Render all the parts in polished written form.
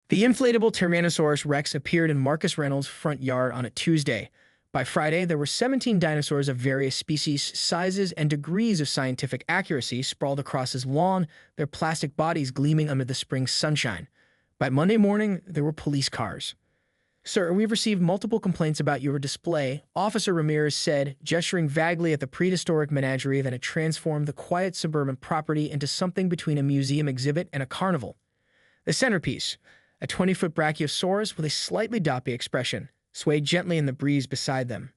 The inflatable Tyrannosaurus rex appeared in Marcus Reynolds' front yard on a Tuesday. By Friday, there were 17 dinosaurs of various species, sizes, and degrees of scientific accuracy sprawled across his lawn, their plastic bodies gleaming under the spring sunshine. By Monday morning, there were police cars. "Sir, we've received multiple complaints about your display," Officer Ramirez said, gesturing vaguely at the prehistoric menagerie that had transformed the quiet suburban property into something between a museum exhibit and a carnival. The centerpiece, a 20-foot brachiosaurus with a slightly doppy expression, swayed gently in the breeze beside them.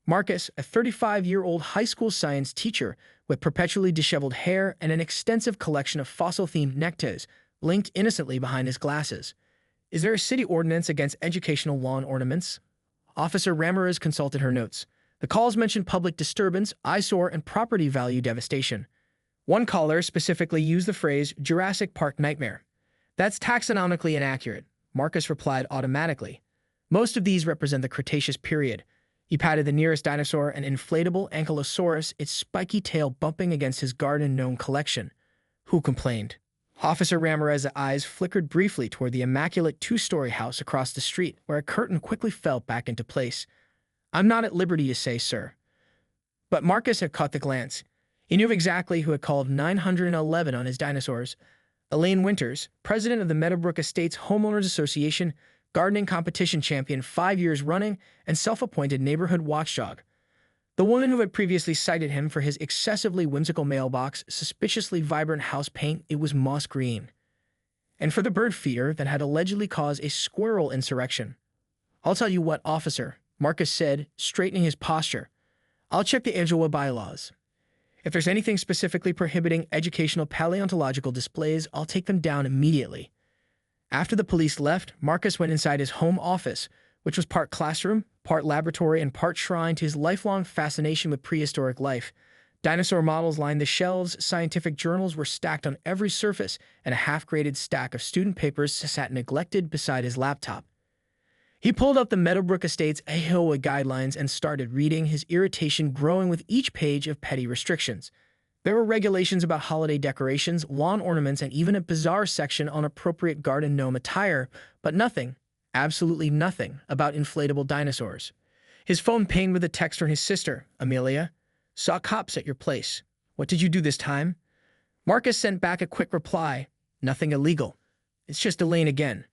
Marcus, a 35-year-old high school science teacher with perpetually disheveled hair and an extensive collection of fossil-themed neckties, blinked innocently behind his glasses. "Is there a city ordinance against educational lawn ornaments?" Officer Ramirez consulted her notes. The calls mentioned public disturbance, eyesore, and property value devastation. One caller specifically used the phrase Jurassic Park nightmare. "That's taxonomically inaccurate," Marcus replied automatically. "Most of these represent the Cretaceous period." He patted the nearest dinosaur, an inflatable ankylosaurus, its spiky tail bumping against his garden gnome collection. "Who complained?" Officer Ramirez's eyes flickered briefly toward the immaculate two-story house across the street, where a curtain quickly fell back into place. "I'm not at liberty to say, sir." But Marcus had caught the glance. He knew exactly who had called 911 on his dinosaurs. Elaine Winters, president of the Meadowbrook Estates Homeowners Association, gardening competition champion 5 years running, and self-appointed neighborhood watchdog. The woman who had previously cited him for his excessively whimsical mailbox, suspiciously vibrant house paint, it was moss green. And for the bird feeder that had allegedly caused a squirrel insurrection. "I'll tell you what, officer," Marcus said, straightening his posture. "I'll check the Angela bylaws. If there's anything specifically prohibiting educational paleontological displays, I'll take them down immediately." After the police left, Marcus went inside his home office, which was part classroom, part laboratory, and part shrine to his lifelong fascination with prehistoric life. Dinosaur models lined the shelves, scientific journals were stacked on every surface, and a half-graded stack of student papers sat neglected beside his laptop. He pulled up the Meadowbrook Estates AHOA guidelines and started reading, his irritation growing with each page of petty restrictions. There were regulations about holiday decorations, lawn ornaments, and even a bizarre section on appropriate garden gnome attire, but nothing, absolutely nothing, about inflatable dinosaurs. His phone pinged with a text from his sister, Amelia. "Saw cops at your place. What did you do this time?" Marcus sent back a quick reply. "Nothing illegal. It's just Elaine again.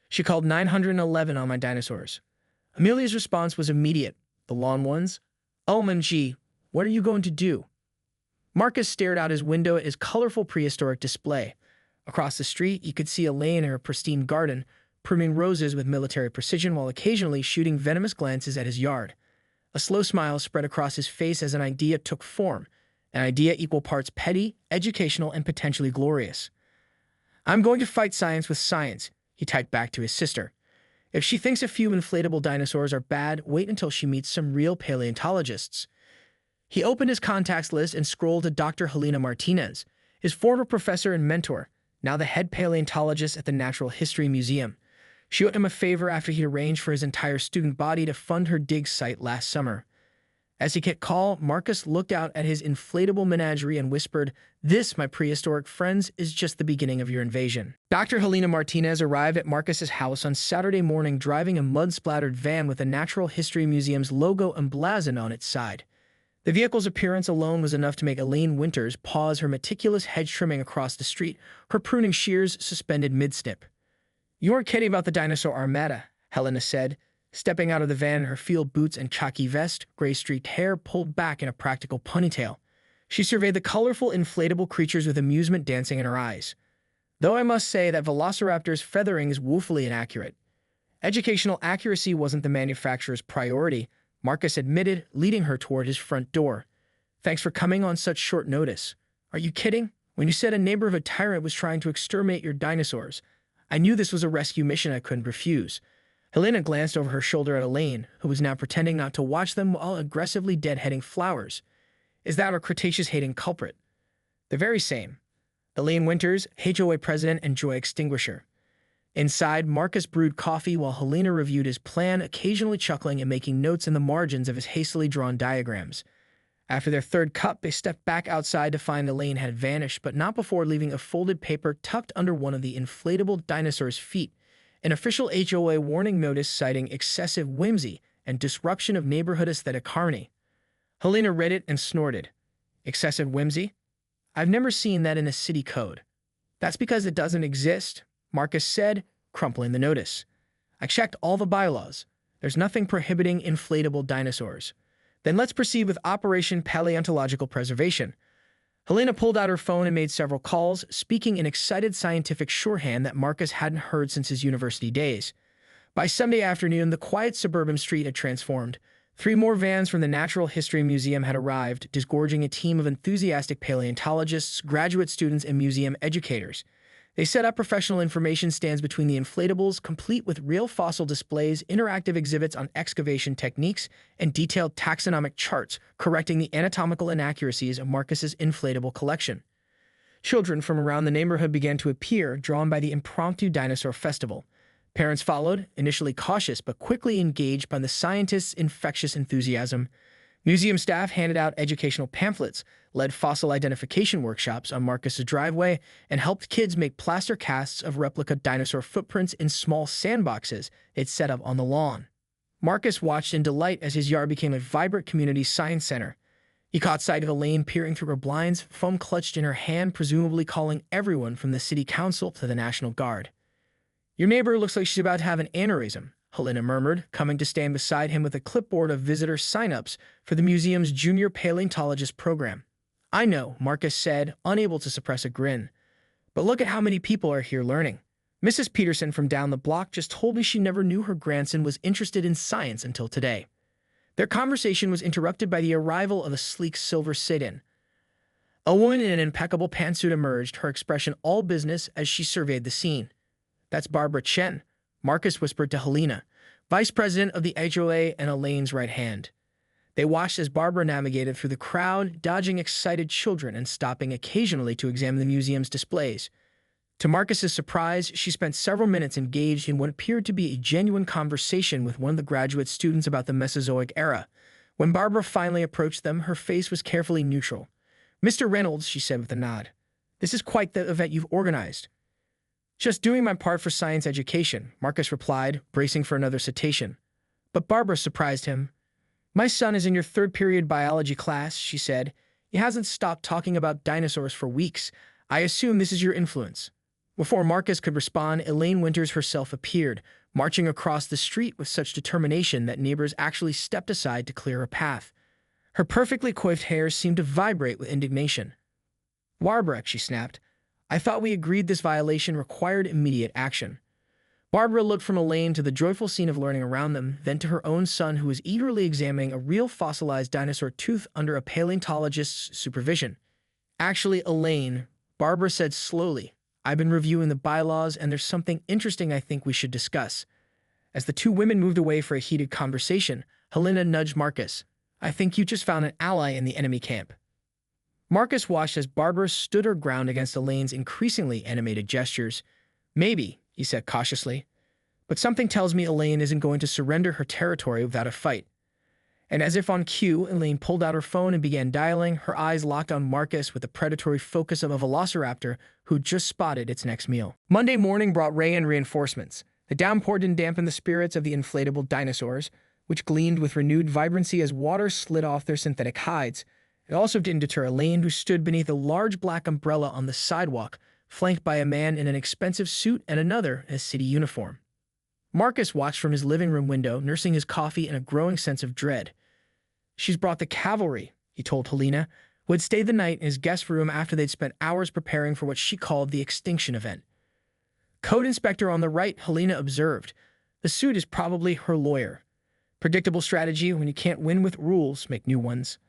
She called 911 on my dinosaurs." Amelia's response was immediate. "The lawn ones? OMG, what are you going to do?" Marcus stared out his window at his colorful prehistoric display. Across the street, you could see Elaine in her pristine garden, pruning roses with military precision while occasionally shooting venomous glances at his yard. A slow smile spread across his face as an idea took form, an idea equal parts petty, educational, and potentially glorious. "I'm going to fight science with science," he typed back to his sister. "If she thinks a few inflatable dinosaurs are bad, wait until she meets some real paleontologists." He opened his contacts list and scrolled to Dr. Helena Martinez, his former professor and mentor, now the head paleontologist at the Natural History Museum. She owed him a favor after he arranged for his entire student body to fund her dig site last summer. As he hit call, Marcus looked out at his inflatable menagerie and whispered, "This, my prehistoric friends, is just the beginning of your invasion." Dr. Helena Martinez arrived at Marcus's house on Saturday morning driving a mud-splattered van with the Natural History Museum's logo emblazoned on its side. The vehicle's appearance alone was enough to make Elaine Winters pause her meticulous hedge trimming across the street, her pruning shears suspended mid-snip. "You aren't kidding about the dinosaur armada," Helena said, stepping out of the van in her field boots and khaki vest, gray-streaked hair pulled back in a practical ponytail. She surveyed the colorful, inflatable creatures with amusement dancing in her eyes. "Though I must say that Velociraptor's feathering is woefully inaccurate." Educational accuracy wasn't the manufacturer's priority, Marcus admitted, leading her toward his front door. "Thanks for coming on such short notice. Are you kidding? When you said a neighbor of a tyrant was trying to exterminate your dinosaurs, I knew this was a rescue mission I couldn't refuse." Helena glanced over her shoulder at Elaine, who was now pretending not to watch them while aggressively deadheading flowers. "Is that our Cretaceous-hating culprit?" "The very same. Elaine Winters, HOA president and joy extinguisher." Inside, Marcus brewed coffee while Helena reviewed his plan, occasionally chuckling and making notes in the margins of his hastily drawn diagrams. After their third cup, they stepped back outside to find Elaine had vanished, but not before leaving a folded paper tucked under one of the inflatable dinosaur's feet, an official HOA warning notice citing excessive whimsy and disruption of neighborhood aesthetic harmony. Helena read it and snorted. Excessive whimsy? I've never seen that in a city code. That's because it doesn't exist, Marcus said, crumpling the notice. I checked all the bylaws. There's nothing prohibiting inflatable dinosaurs. Then let's proceed with Operation Paleontological Preservation. Helena pulled out her phone and made several calls, speaking in excited scientific shorthand that Marcus hadn't heard since his university days. By Sunday afternoon, the quiet suburban street had transformed. 3 more vans from the Natural History Museum had arrived, disgorging a team of enthusiastic paleontologists, graduate students, and museum educators. They set up professional information stands between the inflatables, complete with real fossil displays, interactive exhibits on excavation techniques, and detailed taxonomic charts correcting the anatomical inaccuracies of Marcus's inflatable collection. Children from around the neighborhood began to appear, drawn by the impromptu dinosaur festival. Parents followed, initially cautious but quickly engaged by the scientists' infectious enthusiasm. Museum staff handed out educational pamphlets, led fossil identification workshops on Marcus's driveway, and helped kids make plaster casts of replica dinosaur footprints in small sandboxes they'd set up on the lawn. Marcus watched in delight as his yard became a vibrant community science center. He caught sight of Elaine peering through her blinds, phone clutched in her hand, presumably calling everyone from the city council to the National Guard. Your neighbor looks like she's about to have an aneurysm, Helena murmured, coming to stand beside him with a clipboard of visitor sign-ups for the museum's junior paleontologist program. I know, Marcus said, unable to suppress a grin. But look at how many people are here learning. Mrs. Peterson from down the block just told me she never knew her grandson was interested in science until today. Their conversation was interrupted by the arrival of a sleek silver sedan. A woman in an impeccable pantsuit emerged, her expression all business as she surveyed the scene. That's Barbara Chen, Marcus whispered to Helena, vice president of the HOA and Elaine's right hand. They watched as Barbara navigated through the crowd, dodging excited children and stopping occasionally to examine the museum's displays. To Marcus's surprise, she spent several minutes engaged in what appeared to be a genuine conversation with one of the graduate students about the Mesozoic era. When Barbara finally approached them, her face was carefully neutral. Mr. Reynolds, she said with a nod, this is quite the event you've organized. Just doing my part for science education, Marcus replied, bracing for another citation. But Barbara surprised him. My son is in your 3rd period biology class, she said. He hasn't stopped talking about dinosaurs for weeks. I assume this is your influence. Before Marcus could respond, Elaine Winters herself appeared, marching across the street with such determination that neighbors actually stepped aside to clear her path. Her perfectly coiffed hair seemed to vibrate with indignation. Warbrick, she snapped. I thought we agreed this violation required immediate action. Barbara looked from Elaine to the joyful scene of learning around them, then to her own son who was eagerly examining a real fossilized dinosaur tooth under a paleontologist's supervision. Actually, Elaine, Barbara said slowly, I've been reviewing the bylaws and there's something interesting I think we should discuss. As the 2 women moved away for a heated conversation, Helena nudged Marcus. I think you just found an ally in the enemy camp. Marcus watched as Barbara stood her ground against Elaine's increasingly animated gestures. Maybe, he said cautiously, but something tells me Elaine isn't going to surrender her territory without a fight. And as if on cue, Elaine pulled out her phone and began dialing, her eyes locked on Marcus with the predatory focus of a velociraptor who'd just spotted its next meal. Monday morning brought rain and reinforcements. The downpour didn't dampen the spirits of the inflatable dinosaurs, which gleamed with renewed vibrancy as water slid off their synthetic hides. It also didn't deter Elaine, who stood beneath a large black umbrella on the sidewalk, flanked by a man in an expensive suit and another in a city uniform. Marcus watched from his living room window, nursing his coffee in a growing sense of dread. She's brought the cavalry, he told Helena, who had stayed the night in his guest room after they'd spent hours preparing for what she called the extinction event. Code inspector on the right, Helena observed. The suit is probably her lawyer. Predictable strategy when you can't win with rules, make new ones.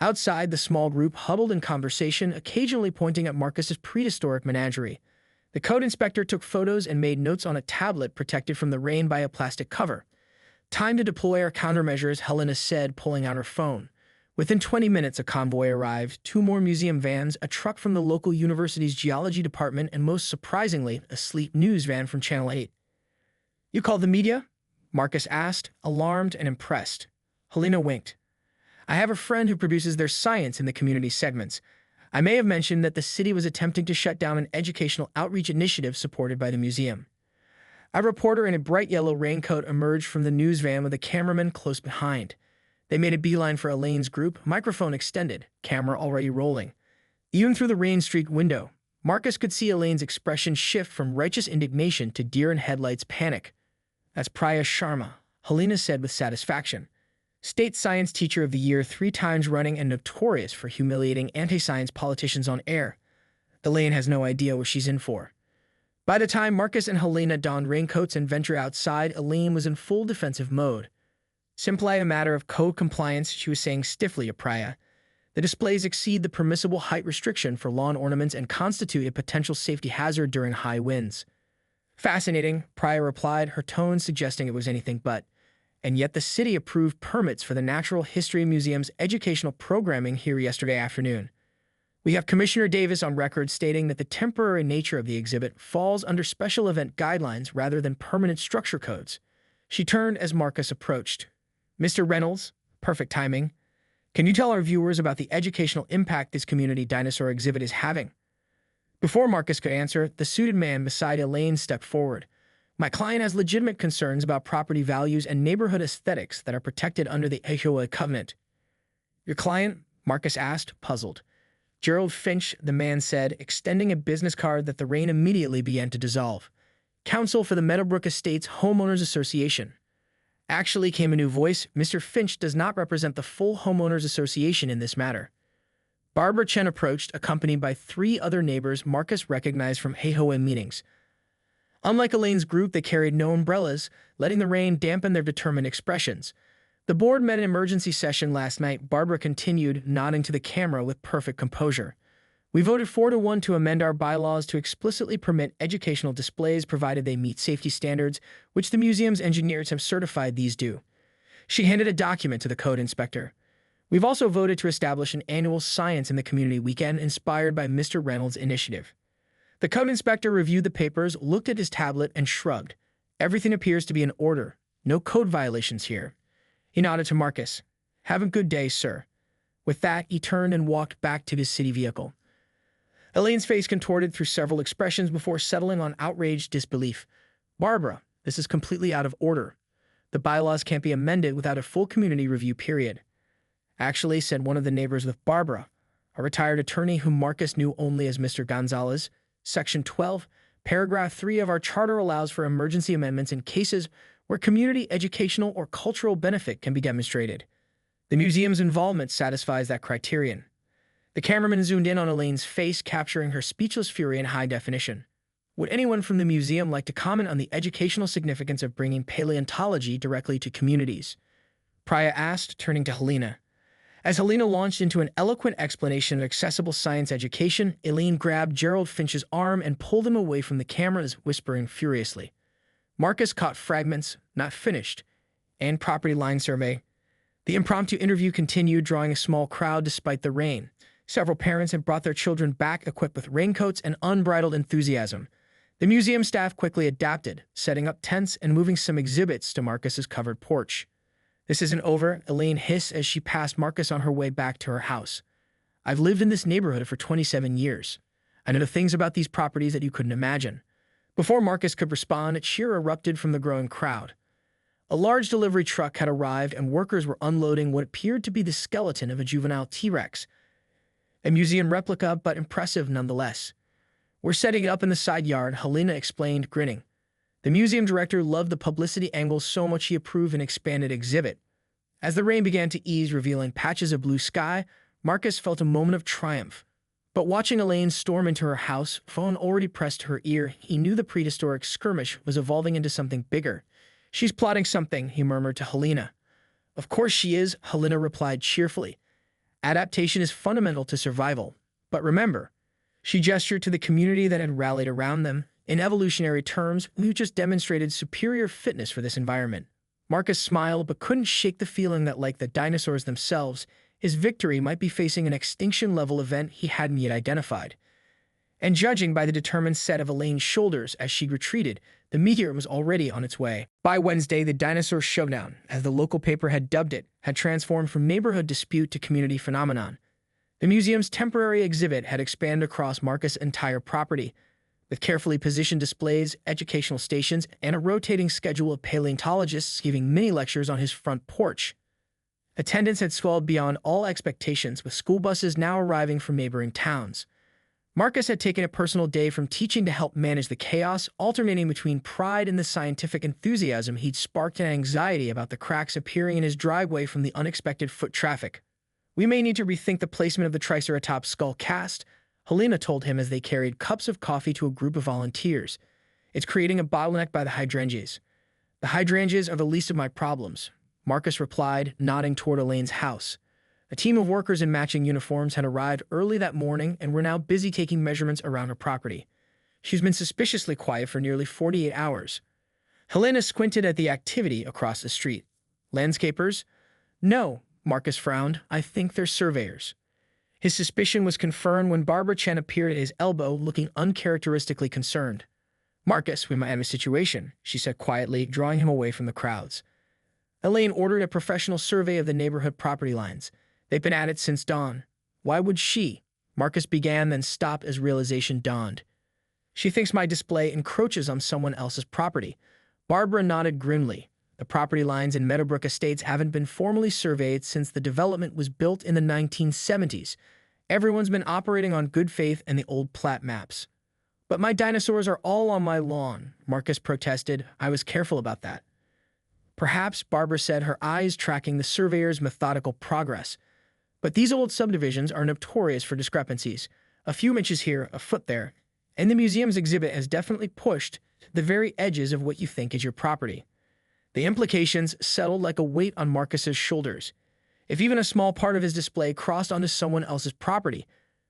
Outside, the small group huddled in conversation, occasionally pointing at Marcus's prehistoric menagerie. The code inspector took photos and made notes on a tablet protected from the rain by a plastic cover. Time to deploy our countermeasures, Helena said, pulling out her phone. Within 20 minutes, a convoy arrived, 2 more museum vans, a truck from the local university's geology department, and most surprisingly, a sleek news van from Channel 8. You called the media? Marcus asked, alarmed and impressed. Helena winked. I have a friend who produces their science in the community segments. I may have mentioned that the city was attempting to shut down an educational outreach initiative supported by the museum. A reporter in a bright yellow raincoat emerged from the news van with a cameraman close behind. They made a beeline for Elaine's group, microphone extended, camera already rolling. Even through the rain-streaked window, Marcus could see Elaine's expression shift from righteous indignation to deer-in-headlights panic. "That's Priya Sharma," Helena said with satisfaction. State Science Teacher of the Year 3 times running and notorious for humiliating anti-science politicians on air. Elaine has no idea what she's in for. By the time Marcus and Helena donned raincoats and ventured outside, Elaine was in full defensive mode. "Simply a matter of code compliance," she was saying stiffly to Priya. "The displays exceed the permissible height restriction for lawn ornaments and constitute a potential safety hazard during high winds." "Fascinating," Priya replied, her tone suggesting it was anything but. "And yet the city approved permits for the Natural History Museum's educational programming here yesterday afternoon. We have Commissioner Davis on record stating that the temporary nature of the exhibit falls under special event guidelines rather than permanent structure codes." She turned as Marcus approached. "Mr. Reynolds, perfect timing. Can you tell our viewers about the educational impact this community dinosaur exhibit is having?" Before Marcus could answer, the suited man beside Elaine stepped forward. "My client has legitimate concerns about property values and neighborhood aesthetics that are protected under the HOA covenant." "Your client?" Marcus asked, puzzled. "Gerald Finch," the man said, extending a business card that the rain immediately began to dissolve. "Counsel for the Meadowbrook Estates Homeowners Association." Actually, came a new voice. "Mr. Finch does not represent the full Homeowners Association in this matter." Barbara Chen approached, accompanied by 3 other neighbors Marcus recognized from HOA meetings. Unlike Elaine's group, they carried no umbrellas, letting the rain dampen their determined expressions. "The board met an emergency session last night," Barbara continued, nodding to the camera with perfect composure. "We voted 4-1 to amend our bylaws to explicitly permit educational displays provided they meet safety standards, which the museum's engineers have certified these do." She handed a document to the code inspector. "We've also voted to establish an annual Science in the Community weekend inspired by Mr. Reynolds' initiative." The code inspector reviewed the papers, looked at his tablet, and shrugged. "Everything appears to be in order. No code violations here." He nodded to Marcus. "Have a good day, sir." With that, he turned and walked back to his city vehicle. Elaine's face contorted through several expressions before settling on outraged disbelief. "Barbara, this is completely out of order. The bylaws can't be amended without a full community review period." "Actually," said one of the neighbors with Barbara, a retired attorney whom Marcus knew only as Mr. Gonzalez, Section 12, Paragraph 3 of our charter allows for emergency amendments in cases where community educational or cultural benefit can be demonstrated. The museum's involvement satisfies that criterion." The cameraman zoomed in on Elaine's face, capturing her speechless fury in high definition. "Would anyone from the museum like to comment on the educational significance of bringing paleontology directly to communities?" Priya asked, turning to Helena. As Helena launched into an eloquent explanation of accessible science education, Elaine grabbed Gerald Finch's arm and pulled him away from the cameras, whispering furiously. Marcus caught fragments, not finished, and property line survey. The impromptu interview continued, drawing a small crowd despite the rain. Several parents had brought their children back equipped with raincoats and unbridled enthusiasm. The museum staff quickly adapted, setting up tents and moving some exhibits to Marcus's covered porch. "This isn't over," Elaine hissed as she passed Marcus on her way back to her house. "I've lived in this neighborhood for 27 years. I know the things about these properties that you couldn't imagine." Before Marcus could respond, a cheer erupted from the growing crowd. A large delivery truck had arrived and workers were unloading what appeared to be the skeleton of a juvenile T-Rex. A museum replica, but impressive nonetheless. "We're setting it up in the side yard," Helena explained, grinning. The museum director loved the publicity angle so much he approved an expanded exhibit. As the rain began to ease, revealing patches of blue sky, Marcus felt a moment of triumph. But watching Elaine storm into her house, phone already pressed to her ear, he knew the prehistoric skirmish was evolving into something bigger. "She's plotting something," he murmured to Helena. "Of course she is," Helena replied cheerfully. "Adaptation is fundamental to survival. But remember," she gestured to the community that had rallied around them, "in evolutionary terms, we've just demonstrated superior fitness for this environment." Marcus smiled, but couldn't shake the feeling that, like the dinosaurs themselves, his victory might be facing an extinction-level event he hadn't yet identified. And judging by the determined set of Elaine's shoulders as she retreated, the meteor was already on its way. By Wednesday, the dinosaur showdown, as the local paper had dubbed it, had transformed from neighborhood dispute to community phenomenon. The museum's temporary exhibit had expanded across Marcus' entire property, with carefully positioned displays, educational stations, and a rotating schedule of paleontologists giving mini lectures on his front porch. Attendance had swelled beyond all expectations, with school buses now arriving from neighboring towns. Marcus had taken a personal day from teaching to help manage the chaos, alternating between pride and the scientific enthusiasm he'd sparked and anxiety about the cracks appearing in his driveway from the unexpected foot traffic. "We may need to rethink the placement of the Triceratops skull cast," Helena told him as they carried cups of coffee to a group of volunteers. "It's creating a bottleneck by the hydrangeas." "The hydrangeas are the least of my problems," Marcus replied, nodding toward Elaine's house. A team of workers in matching uniforms had arrived early that morning and were now busy taking measurements around her property. "She's been suspiciously quiet for nearly 48 hours. Helena squinted at the activity across the street. "Landscapers?" "No," Marcus frowned. "I think they're surveyors." His suspicion was confirmed when Barbara Chen appeared at his elbow, looking uncharacteristically concerned. "Marcus, we might have a situation," she said quietly, drawing him away from the crowds. Elaine ordered a professional survey of the neighborhood property lines. "They've been at it since dawn." "Why would she?" Marcus began, then stopped as realization dawned. "She thinks my display encroaches on someone else's property." Barbara nodded grimly. "The property lines in Meadowbrook Estates haven't been formally surveyed since the development was built in the 1970s. Everyone's been operating on good faith and the old plat maps." "But my dinosaurs are all on my lawn," Marcus protested. "I was careful about that." "Perhaps," Barbara said, her eyes tracking the surveyor's methodical progress. "But these old subdivisions are notorious for discrepancies. A few inches here, a foot there. And the museum's exhibit has definitely pushed the very edges of what you think is your property." The implications settled like a weight on Marcus's shoulders. If even a small part of his display crossed onto someone else's property,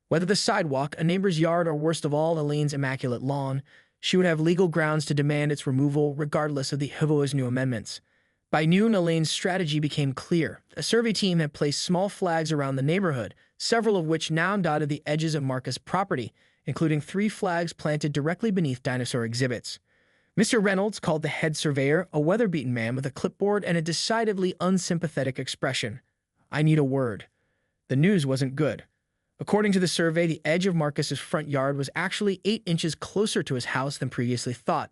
whether the sidewalk, a neighbor's yard, or worst of all, Elaine's immaculate lawn, she would have legal grounds to demand its removal regardless of the HIVOA's new amendments. By noon, Elaine's strategy became clear. A survey team had placed small flags around the neighborhood, several of which now dotted the edges of Marcus' property, including 3 flags planted directly beneath dinosaur exhibits. Mr. Reynolds, called the head surveyor, a weather-beaten man with a clipboard and a decidedly unsympathetic expression. "I need a word." The news wasn't good. According to the survey, the edge of Marcus's front yard was actually 8 inches closer to his house than previously thought.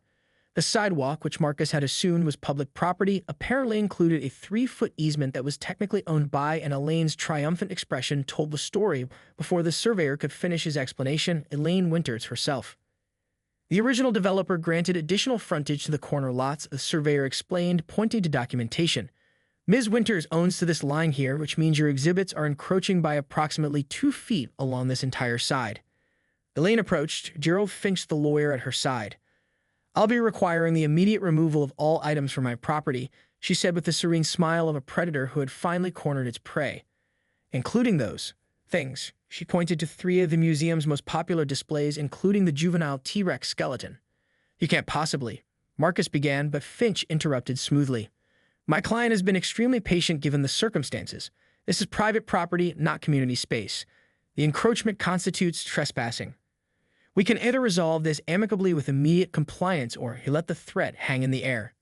The sidewalk, which Marcus had assumed was public property, apparently included a 3-foot easement that was technically owned by, and Elaine's triumphant expression told the story before the surveyor could finish his explanation. Elaine Winters herself. "The original developer granted additional frontage to the corner lots," the surveyor explained, pointing to documentation. "Ms. Winters owns to this line here, which means your exhibits are encroaching by approximately 2 feet along this entire side." Elaine approached, Gerald Finch the lawyer at her side. "I'll be requiring the immediate removal of all items from my property," she said with the serene smile of a predator who had finally cornered its prey. "Including those things." She pointed to 3 of the museum's most popular displays, including the juvenile T-Rex skeleton. "You can't possibly," Marcus began, but Finch interrupted smoothly. "My client has been extremely patient given the circumstances. This is private property, not community space. The encroachment constitutes trespassing. We can either resolve this amicably with immediate compliance, or he let the threat hang in the air."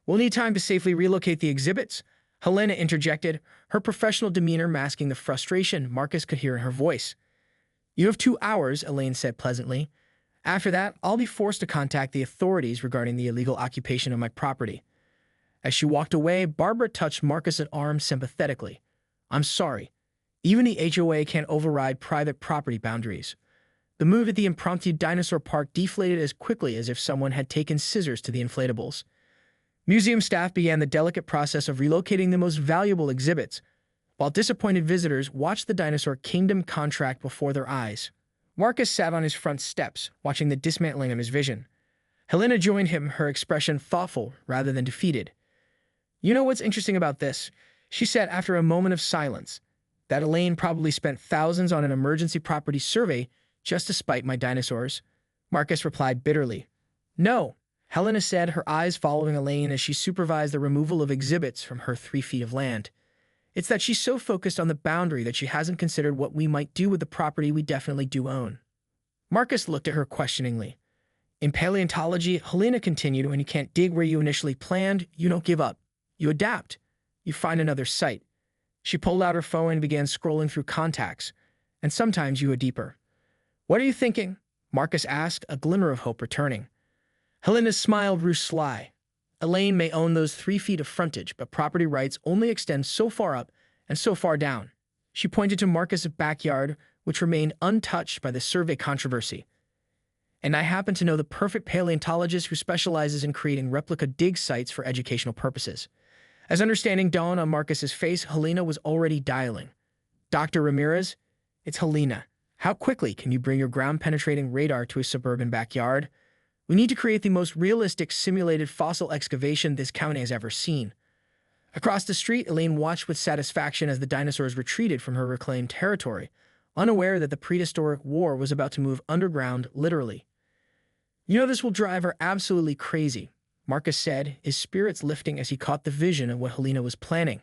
"We'll need time to safely relocate the exhibits," Helena interjected, her professional demeanor masking the frustration Marcus could hear in her voice. "You have 2 hours," Elaine said pleasantly. "After that, I'll be forced to contact the authorities regarding the illegal occupation of my property." As she walked away, Barbara touched Marcus' arm sympathetically. "I'm sorry. Even the HOA can't override private property boundaries." The move at the impromptu dinosaur park deflated as quickly as if someone had taken scissors to the inflatables. Museum staff began the delicate process of relocating the most valuable exhibits, while disappointed visitors watched the dinosaur kingdom contract before their eyes. Marcus sat on his front steps, watching the dismantling of his vision. Helena joined him, her expression thoughtful rather than defeated. "You know what's interesting about this?" she said after a moment of silence. "That Elaine probably spent thousands on an emergency property survey just to spite my dinosaurs." Marcus replied bitterly. "No," Helena said, her eyes following Elaine as she supervised the removal of exhibits from her 3 feet of land. "It's that she's so focused on the boundary that she hasn't considered what we might do with the property we definitely do own." Marcus looked at her questioningly. "In paleontology," Helena continued, "when you can't dig where you initially planned, you don't give up. You adapt. You find another site." She pulled out her phone and began scrolling through contacts. "And sometimes you go deeper." "What are you thinking?" Marcus asked, a glimmer of hope returning. Helena's smile grew sly. Elaine may own those 3 feet of frontage, but property rights only extend so far up and so far down. She pointed to Marcus's backyard, which remained untouched by the survey controversy. And I happen to know the perfect paleontologist who specializes in creating replica dig sites for educational purposes. As understanding dawned on Marcus's face, Helena was already dialing. Dr. Ramirez, it's Helena. How quickly can you bring your ground-penetrating radar to a suburban backyard? We need to create the most realistic simulated fossil excavation this county has ever seen. Across the street, Elaine watched with satisfaction as the dinosaurs retreated from her reclaimed territory, unaware that the prehistoric war was about to move underground, literally. You know, this will drive her absolutely crazy, Marcus said, his spirits lifting as he caught the vision of what Helena was planning.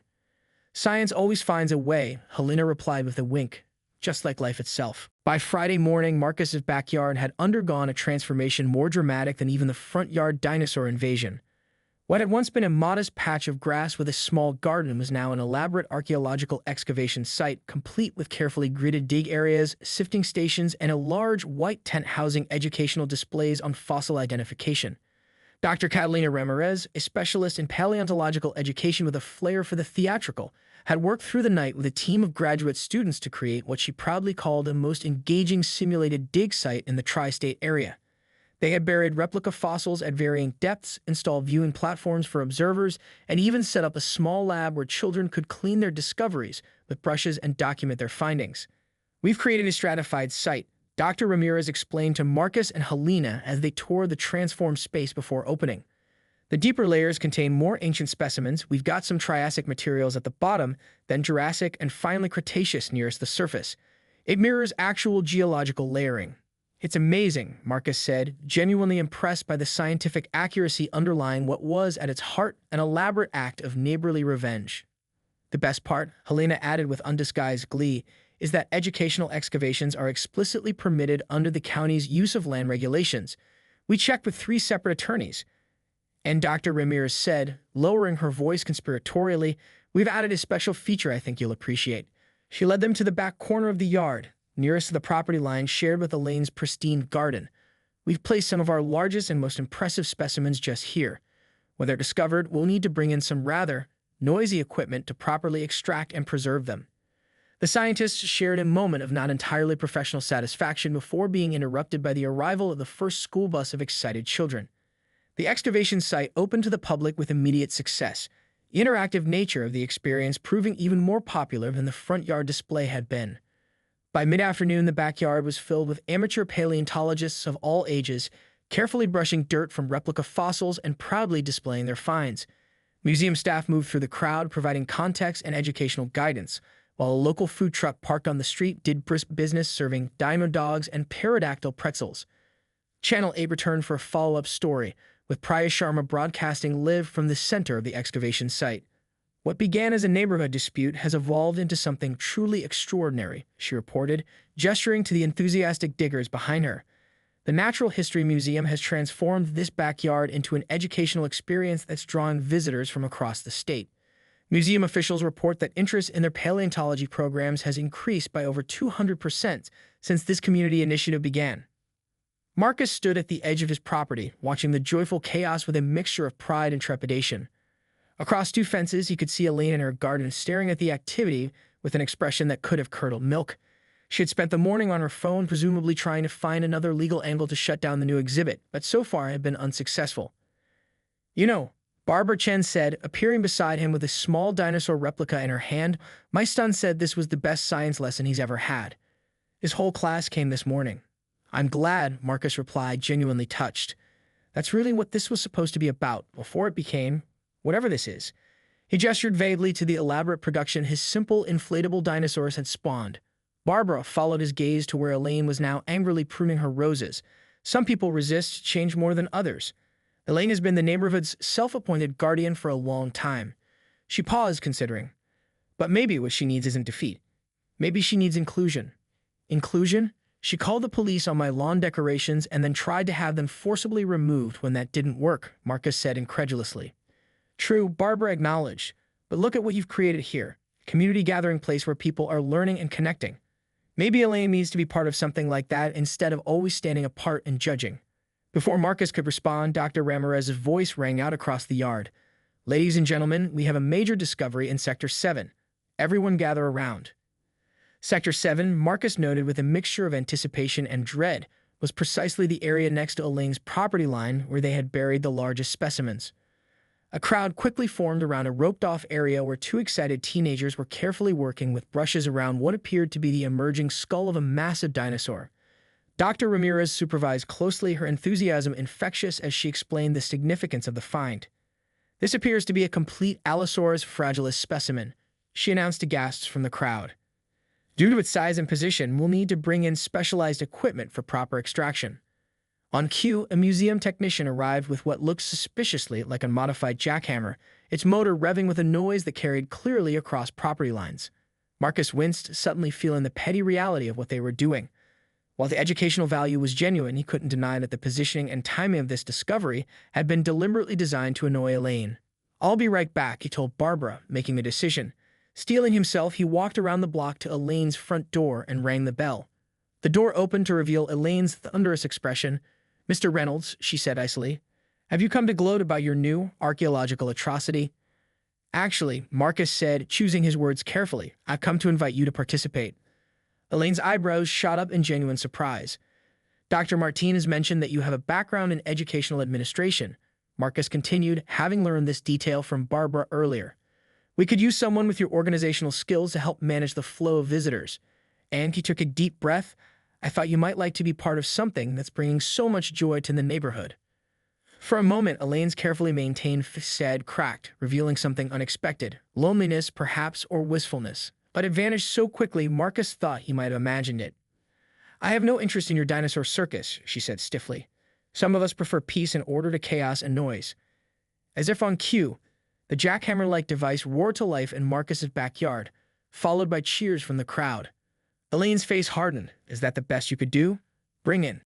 Science always finds a way, Helena replied with a wink, just like life itself. By Friday morning, Marcus's backyard had undergone a transformation more dramatic than even the front yard dinosaur invasion. What had once been a modest patch of grass with a small garden was now an elaborate archaeological excavation site, complete with carefully gridded dig areas, sifting stations, and a large white tent housing educational displays on fossil identification. Dr. Catalina Ramirez, a specialist in paleontological education with a flair for the theatrical, had worked through the night with a team of graduate students to create what she proudly called the most engaging simulated dig site in the tri-state area. They had buried replica fossils at varying depths, installed viewing platforms for observers, and even set up a small lab where children could clean their discoveries with brushes and document their findings. We've created a stratified site, Dr. Ramirez explained to Marcus and Helena as they toured the transformed space before opening. The deeper layers contain more ancient specimens. We've got some Triassic materials at the bottom, then Jurassic, and finally Cretaceous nearest the surface. It mirrors actual geological layering. It's amazing, Marcus said, genuinely impressed by the scientific accuracy underlying what was, at its heart, an elaborate act of neighborly revenge. The best part, Helena added with undisguised glee, is that educational excavations are explicitly permitted under the county's use of land regulations. We checked with 3 separate attorneys. And Dr. Ramirez said, lowering her voice conspiratorially, we've added a special feature I think you'll appreciate. She led them to the back corner of the yard, nearest to the property line shared with Elaine's pristine garden. We've placed some of our largest and most impressive specimens just here. When they're discovered, we'll need to bring in some rather noisy equipment to properly extract and preserve them. The scientists shared a moment of not entirely professional satisfaction before being interrupted by the arrival of the first school bus of excited children. The excavation site opened to the public with immediate success, the interactive nature of the experience proving even more popular than the front yard display had been. By mid-afternoon, the backyard was filled with amateur paleontologists of all ages, carefully brushing dirt from replica fossils and proudly displaying their finds. Museum staff moved through the crowd, providing context and educational guidance, while a local food truck parked on the street did brisk business serving dino dogs and pterodactyl pretzels. Channel 8 returned for a follow-up story, with Priya Sharma broadcasting live from the center of the excavation site. What began as a neighborhood dispute has evolved into something truly extraordinary, she reported, gesturing to the enthusiastic diggers behind her. The Natural History Museum has transformed this backyard into an educational experience that's drawing visitors from across the state. Museum officials report that interest in their paleontology programs has increased by over 200% since this community initiative began. Marcus stood at the edge of his property, watching the joyful chaos with a mixture of pride and trepidation. Across 2 fences, he could see Elaine in her garden staring at the activity with an expression that could have curdled milk. She had spent the morning on her phone, presumably trying to find another legal angle to shut down the new exhibit, but so far had been unsuccessful. You know, Barbara Chen said, appearing beside him with a small dinosaur replica in her hand, my son said this was the best science lesson he's ever had. His whole class came this morning. I'm glad, Marcus replied, genuinely touched. That's really what this was supposed to be about, before it became whatever this is. He gestured vaguely to the elaborate production his simple inflatable dinosaurs had spawned. Barbara followed his gaze to where Elaine was now angrily pruning her roses. Some people resist change more than others. Elaine has been the neighborhood's self-appointed guardian for a long time. She paused, considering. But maybe what she needs isn't defeat. Maybe she needs inclusion. Inclusion? She called the police on my lawn decorations and then tried to have them forcibly removed when that didn't work, Marcus said incredulously. True, Barbara acknowledged, but look at what you've created here. Community gathering place where people are learning and connecting. Maybe Elaine needs to be part of something like that instead of always standing apart and judging. Before Marcus could respond, Dr. Ramirez's voice rang out across the yard. Ladies and gentlemen, we have a major discovery in Sector 7. Everyone gather around. Sector 7, Marcus noted with a mixture of anticipation and dread, was precisely the area next to Elaine's property line where they had buried the largest specimens. A crowd quickly formed around a roped-off area where two excited teenagers were carefully working with brushes around what appeared to be the emerging skull of a massive dinosaur. Dr. Ramirez supervised closely, her enthusiasm infectious as she explained the significance of the find. This appears to be a complete Allosaurus fragilis specimen, she announced to gasps from the crowd. Due to its size and position, we'll need to bring in specialized equipment for proper extraction. On cue, a museum technician arrived with what looked suspiciously like a modified jackhammer, its motor revving with a noise that carried clearly across property lines. Marcus winced, suddenly feeling the petty reality of what they were doing. While the educational value was genuine, he couldn't deny that the positioning and timing of this discovery had been deliberately designed to annoy Elaine. "I'll be right back," he told Barbara, making the decision. Steeling himself, he walked around the block to Elaine's front door and rang the bell. The door opened to reveal Elaine's thunderous expression. "Mr. Reynolds," she said icily, "have you come to gloat about your new archaeological atrocity?" "Actually," Marcus said, choosing his words carefully, "I've come to invite you to participate." Elaine's eyebrows shot up in genuine surprise. "Dr. Martinez mentioned that you have a background in educational administration," Marcus continued, having learned this detail from Barbara earlier. "We could use someone with your organizational skills to help manage the flow of visitors." And he took a deep breath. "I thought you might like to be part of something that's bringing so much joy to the neighborhood." For a moment, Elaine's carefully maintained facade cracked, revealing something unexpected. Loneliness, perhaps, or wistfulness. But it vanished so quickly, Marcus thought he might have imagined it. "I have no interest in your dinosaur circus," she said stiffly. "Some of us prefer peace and order to chaos and noise." As if on cue, the jackhammer-like device roared to life in Marcus's backyard, followed by cheers from the crowd. Elaine's face hardened. "Is that the best you could do? Bring in."